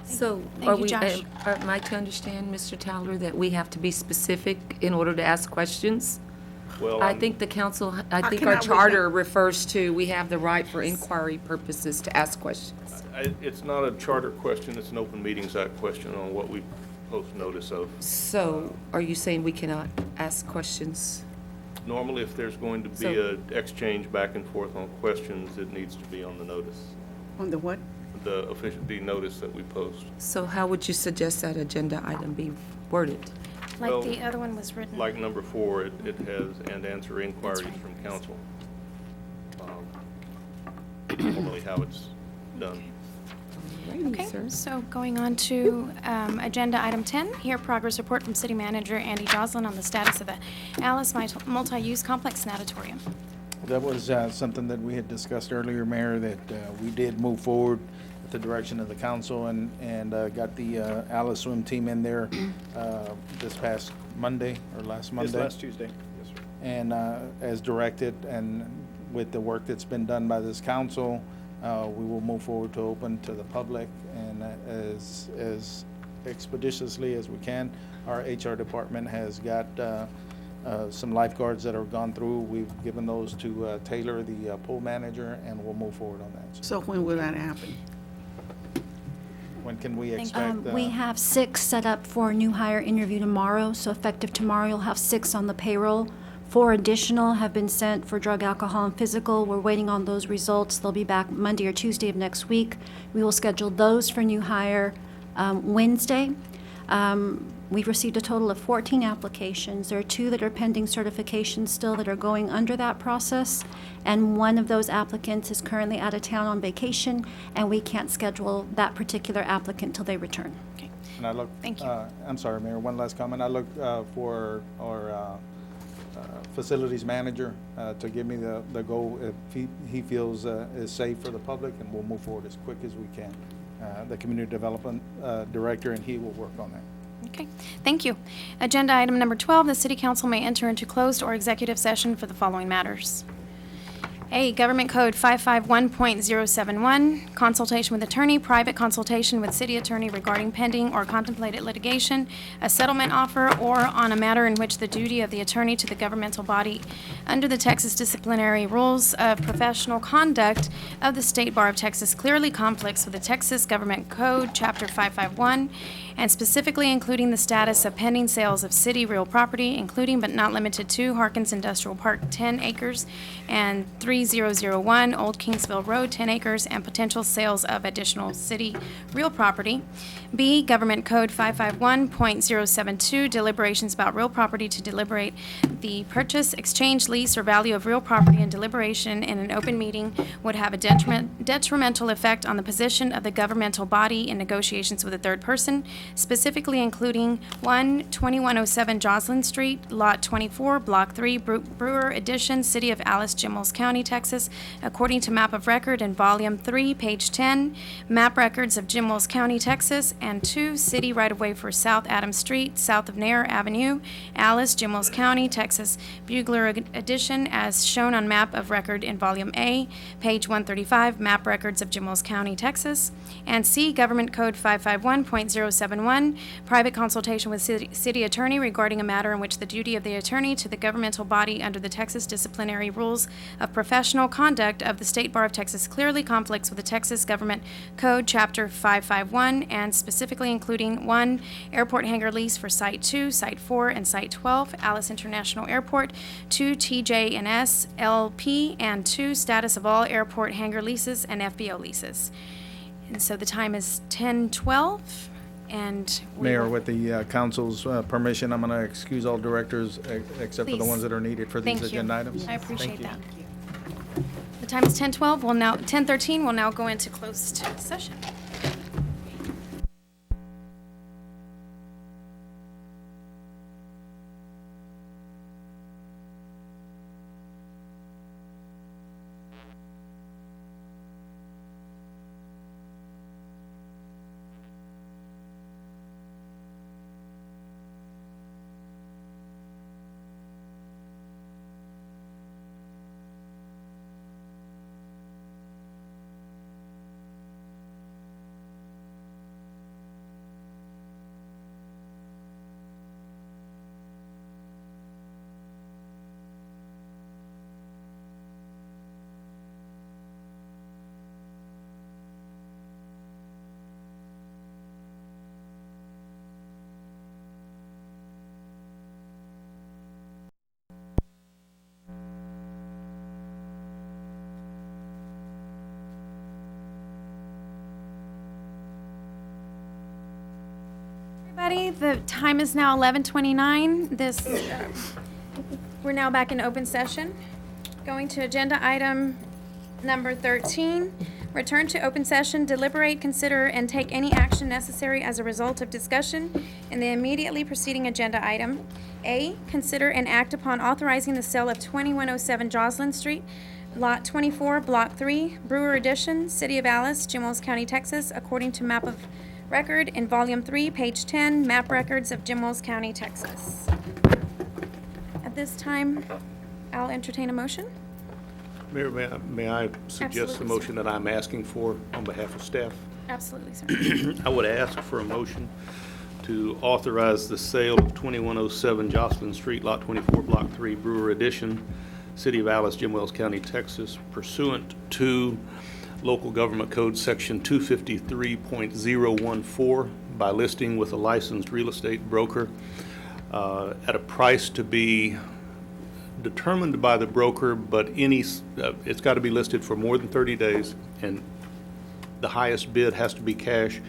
So Thank are you, we, Josh. am I to understand, Mr. Towler, that we have to be specific in order to ask questions? Well, I think the council, I think can our I read charter refers to, we have the right for inquiry purposes to ask questions. It's not a charter question, it's an Open Meetings Act question on what we post notice of. So are you saying we cannot ask questions? Normally, if there's going to be an exchange back and forth on questions, it needs to be on the notice, on the what? the notice that we post. So how would you suggest that agenda item be worded? Like Well, the other one was written. Like number 4, it has, and answer inquiries right. from council. Normally how it's done. Okay, so going on to agenda item 10, hear progress report from City Manager Andy Joslin on the status of the Alice Multi-Use Complex Natatorium. That was something that we had discussed earlier, Mayor, that we did move forward with the direction of the council and got the Alice swim team in there this past Monday or last Monday. This last Tuesday. Yes, sir. And as directed, and with the work that's been done by this council, we will move forward to open to the public and as expeditiously as we can. Our HR department has got some lifeguards that have gone through. We've given those to Taylor, the pool manager, and we'll move forward on that. So when will that happen? When can we expect? We have 6 set up for a new hire interview tomorrow, so effective tomorrow, you'll have 6 on the payroll. 4 additional have been sent for drug, alcohol, and physical. We're waiting on those results. They'll be back Monday or Tuesday of next week. We will schedule those for new hire Wednesday. We've received a total of 14 applications. There are 2 that are pending certification still that are going under that process, and one of those applicants is currently out of town on vacation, and we can't schedule that particular applicant till they return. Okay. And I look. Thank you. I'm sorry, Mayor. One last comment. I look for our facilities manager to give me the go if he feels is safe for the public, and we'll move forward as quick as we can. The community development director and he will work on that. Okay, thank you. Agenda item number 12, the City Council may enter into closed or executive session for the following matters. A, Government Code 551.071, consultation with attorney, private consultation with city attorney regarding pending or contemplated litigation, a settlement offer, or on a matter in which the duty of the attorney to the governmental body under the Texas Disciplinary Rules of Professional Conduct of the State Bar of Texas clearly conflicts with the Texas Government Code, Chapter 551, and specifically including the status of pending sales of city real property, including but not limited to Harkins Industrial Park, 10 acres, and 3 3001 Old Kingsville Road, 10 acres, and potential sales of additional city real property. B, Government Code 551.072, deliberations about real property to deliberate the purchase, exchange, lease, or value of real property, and deliberation in an open meeting would have a detrimental effect on the position of the governmental body in negotiations with a third person, specifically including 1, 2107 Joslyn Street, Lot 24, Block 3, Brewer Edition, City of Alice, Jimels County, Texas, according to map of record in Volume 3, page 10, map records of Jimels County, Texas, and 2, city right-of-way for South Adams Street, south of Nair Avenue, Alice, Jimels County, Texas, Bugler Edition, as shown on map of record in Volume A, page 135, map records of Jimels County, Texas, and C, Government Code 551.071, private consultation with city attorney regarding a matter in which the duty of the attorney to the governmental body under the Texas Disciplinary Rules of Professional Conduct of the State Bar of Texas clearly conflicts with the Texas Government Code, Chapter 551, and specifically including 1, airport hangar lease for Site 2, Site 4, and Site 12, Alice International Airport, 2, TJ&S LP, and 2, status of all airport hangar leases and FBO leases. And so the time is 10:12, and we Mayor, will- with the council's permission, I'm going to excuse all directors except for the Please. ones that are needed for these Thank you. agenda items. I appreciate Thank you. that. The time is 10:12. We'll now, 10:13, we'll now go into closed session. Everybody, the time is now 11:29. We're now back in open session. Going to agenda item number 13, return to open session, deliberate, consider, and take any action necessary as a result of discussion in the immediately preceding agenda item. A, consider and act upon authorizing the sale of 2107 Joslyn Street, Lot 24, Block 3, Brewer Edition, City of Alice, Jimels County, Texas, according to map of record in Volume 3, page 10, map records of Jimels County, Texas. At this time, I'll entertain a motion. Mayor, may I suggest Absolutely, the sir. motion that I'm asking for on behalf of staff? Absolutely, sir. I would ask for a motion to authorize the sale of 2107 Joslyn Street, Lot 24, Block 3, Brewer Edition, City of Alice, Jim Wells County, Texas, pursuant to Local Government Code Section 253.014 by listing with a licensed real estate broker at a price to be determined by the broker, but it's got to be listed for more than 30 days, and the highest bid has to be cash,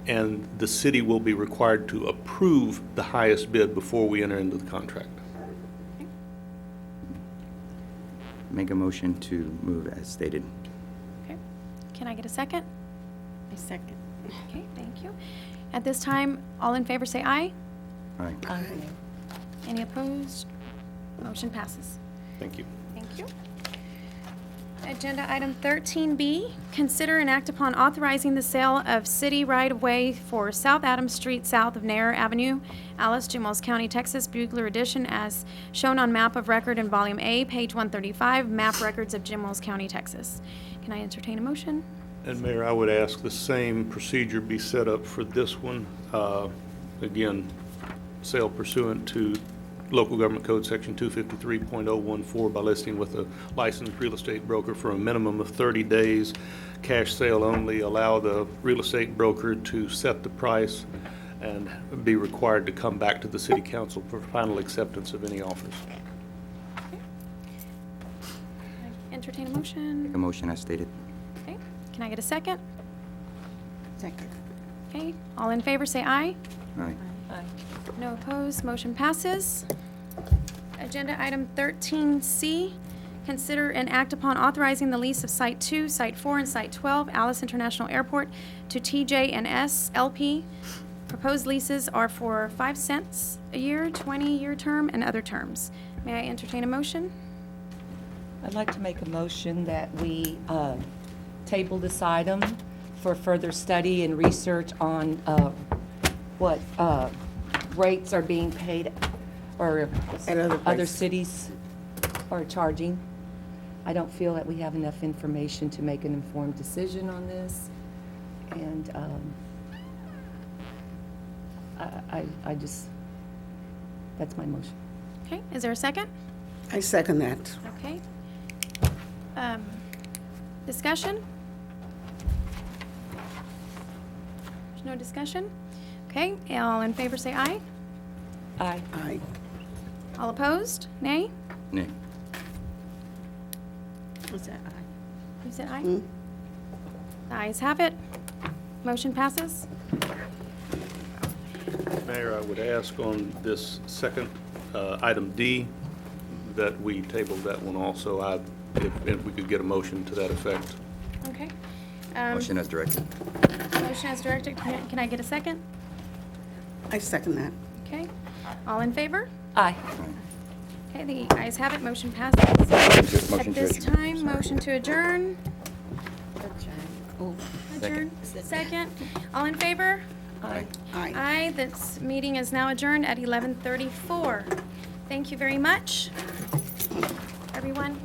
and the city will be required to approve the highest bid before we enter into the contract. Make a motion to move as stated. Okay. Can I get a second? A second. Okay, thank you. At this time, all in favor say aye. All right. Any opposed? Motion passes. Thank you. Thank you. Agenda item 13B, consider and act upon authorizing the sale of city right-of-way for South Adams Street south of Nair Avenue, Alice, Jimels County, Texas, Bugler Edition, as shown on map of record in Volume A, page 135, map records of Jimels County, Texas. Can I entertain a motion? And Mayor, I would ask the same procedure be set up for this one. Again, sale pursuant to Local Government Code Section 253.014 by listing with a licensed real estate broker for a minimum of 30 days. Cash sale only. Allow the real estate broker to set the price and be required to come back to the city council for final acceptance of any offers. entertain a Make a motion? motion as stated. Okay, can I get a second? Second. Okay, all in favor, say aye. Aye. No opposed, motion passes. Agenda item 13C, consider and act upon authorizing the lease of Site 2, Site 4, and Site 12, Alice International Airport to TJ&S LP. Proposed leases are for 5 cents a year, 20-year term, and other terms. May I entertain a motion? I'd like to make a motion that we table this item for further study and research on what rates are being paid or At other other places. cities are charging. I don't feel that we have enough information to make an informed decision on this. And I just, that's my motion. Okay, is there a second? I second that. Okay. Discussion? There's no discussion? Okay, all in favor say aye. Aye. Aye. All opposed? Nay? Nay. Was that aye? You said aye? The ayes have it. Motion passes. Mayor, I would ask on this second, item D, that we table that one also. If we could get a motion to that effect. Okay. Motion as directed. Motion as directed. Can I get a second? I second that. Okay. All in favor? Aye. Okay, the ayes have it. Motion passes. Motion At to this adjourn. time, motion to adjourn. Oh, Adjourn. Second. All in favor? Aye. Aye. Aye. This meeting is now adjourned at 11:34. Thank you very much, everyone.